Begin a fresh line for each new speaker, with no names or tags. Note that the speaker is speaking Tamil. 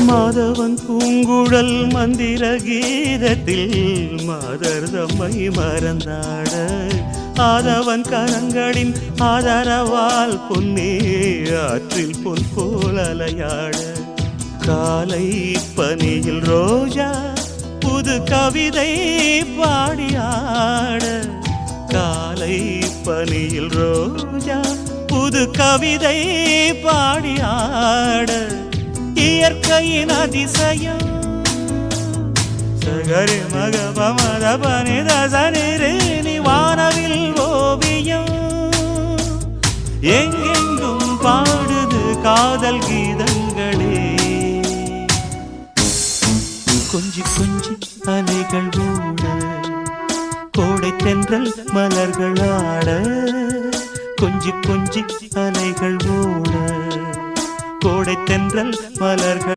மாதவன் பூங்குழல் மந்திர கீதத்தில் மாதர் தம்மை மறந்தாட ஆதவன் கரங்களின் ஆதரவால் பொன்னே ஆற்றில் பொன் போல் அலையாட காலை பனியில் ரோஜா புது கவிதை பாடியாட காலை பனியில் ரோஜா புது கவிதை பாடியாட இயற்கையின் அதிசயம் சகரி மகப மதபனி தசனிரே வானவில் ஓவியம் எங்கெங்கும் பாடுது காதல் கீதங்களே கொஞ்சி கொஞ்சி அலைகள் ஓட கோடை தென்றல் மலர்கள் ஆட கொஞ்சி கொஞ்சி அலைகள் ஓட கோடை தென்றல் மலர்கள்